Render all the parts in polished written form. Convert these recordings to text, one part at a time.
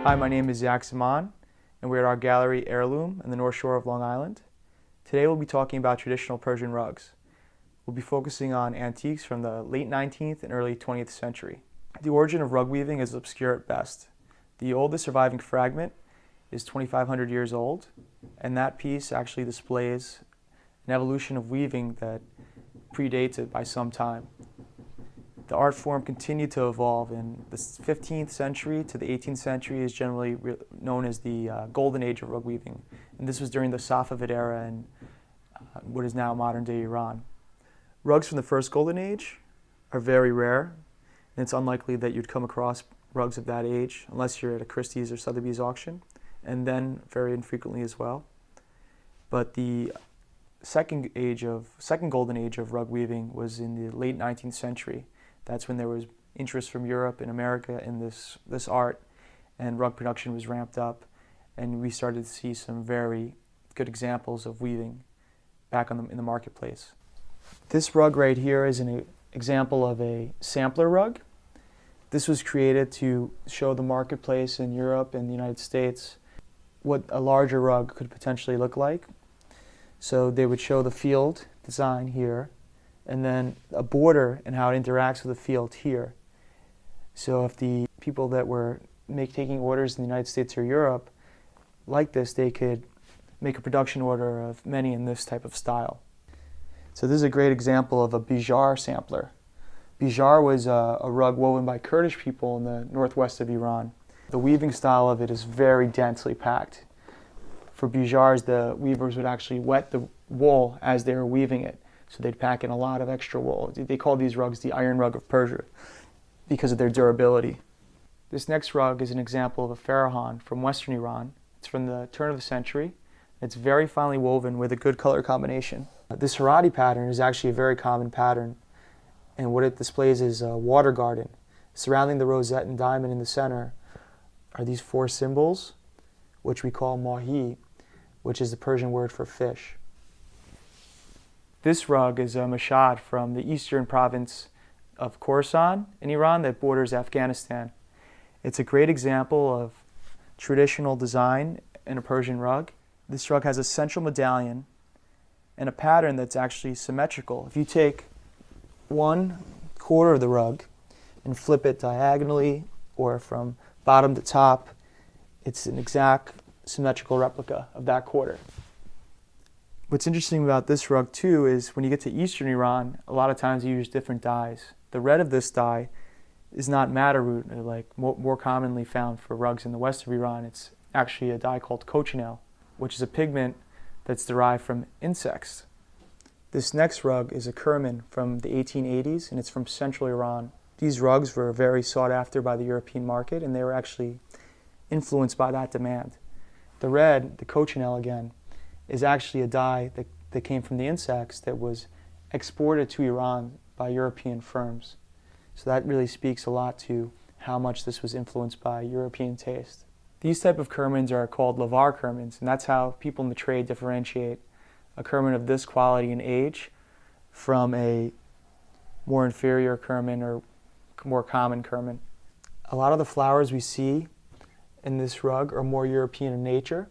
Hi, my name is Zach Zaman, and we're at our gallery Heirloom in the North Shore of Long Island. Today we'll be talking about traditional Persian rugs. We'll be focusing on antiques from the late 19th and early 20th century. The origin of rug weaving is obscure at best. The oldest surviving fragment is 2,500 years old, and that piece actually displays an evolution of weaving that predates it by some time. The art form continued to evolve in the 15th century to the 18th century is generally known as the golden age of rug weaving. And this was during the Safavid era in what is now modern-day Iran. Rugs from the first golden age are very rare, and it's unlikely that you'd come across rugs of that age unless you're at a Christie's or Sotheby's auction, and then very infrequently as well. But the second golden age of rug weaving was in the late 19th century. That's when there was interest from Europe and America in this art, and rug production was ramped up, and we started to see some very good examples of weaving back in the marketplace. This rug right here is an example of a sampler rug. This was created to show the marketplace in Europe and the United States what a larger rug could potentially look like. So they would show the field design here, and then a border and how it interacts with the field here. So if the people that were taking orders in the United States or Europe like this, they could make a production order of many in this type of style. So this is a great example of a bijar sampler. Bijar was a rug woven by Kurdish people in the northwest of Iran. The weaving style of it is very densely packed. For bijars, the weavers would actually wet the wool as they were weaving it. So they'd pack in a lot of extra wool. They call these rugs the iron rug of Persia because of their durability. This next rug is an example of a Farahan from western Iran. It's from the turn of the century. It's very finely woven with a good color combination. This Haredi pattern is actually a very common pattern, and what it displays is a water garden. Surrounding the rosette and diamond in the center are these four symbols, which we call mahi, which is the Persian word for fish. This rug is a mashad from the eastern province of Khorasan in Iran that borders Afghanistan. It's a great example of traditional design in a Persian rug. This rug has a central medallion and a pattern that's actually symmetrical. If you take one quarter of the rug and flip it diagonally or from bottom to top, it's an exact symmetrical replica of that quarter. What's interesting about this rug too is when you get to eastern Iran, a lot of times you use different dyes. The red of this dye is not madder root, like more commonly found for rugs in the west of Iran. It's actually a dye called cochineal, which is a pigment that's derived from insects. This next rug is a kurman from the 1880s, and it's from central Iran. These rugs were very sought after by the European market, and they were actually influenced by that demand. The red, the cochineal again, is actually a dye that came from the insects that was exported to Iran by European firms. So that really speaks a lot to how much this was influenced by European taste. These type of kurmans are called lavar kurmans, and that's how people in the trade differentiate a kurman of this quality and age from a more inferior kurman or more common kurman. A lot of the flowers we see in this rug are more European in nature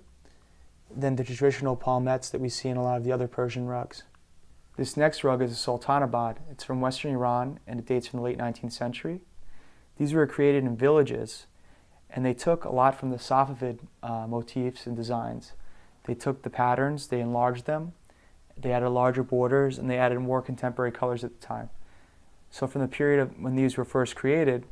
than the traditional palmettes that we see in a lot of the other Persian rugs. This next rug is a sultanabad. It's from western Iran, and it dates from the late 19th century. These were created in villages, and they took a lot from the Safavid motifs and designs. They took the patterns, they enlarged them, they added larger borders, and they added more contemporary colors at the time. So from the period of when these were first created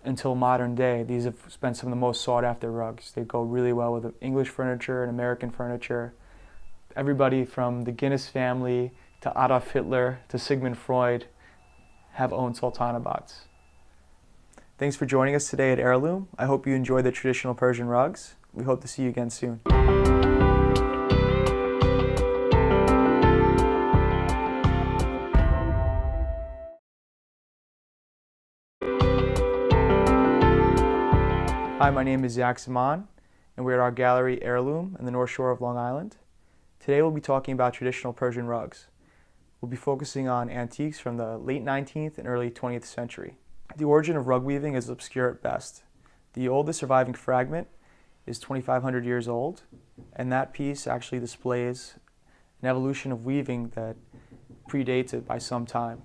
until modern day, these have been some of the most sought after rugs. They go really well with English furniture and American furniture. Everybody from the Guinness family to Adolf Hitler to Sigmund Freud have owned sultanabads. Thanks for joining us today at Heirloom. I hope you enjoyed the traditional Persian rugs. We hope to see you again soon. Hi, my name is Zach Zaman, and we're at our gallery Heirloom in the North Shore of Long Island. Today we'll be talking about traditional Persian rugs. We'll be focusing on antiques from the late 19th and early 20th century. The origin of rug weaving is obscure at best. The oldest surviving fragment is 2,500 years old, and that piece actually displays an evolution of weaving that predates it by some time.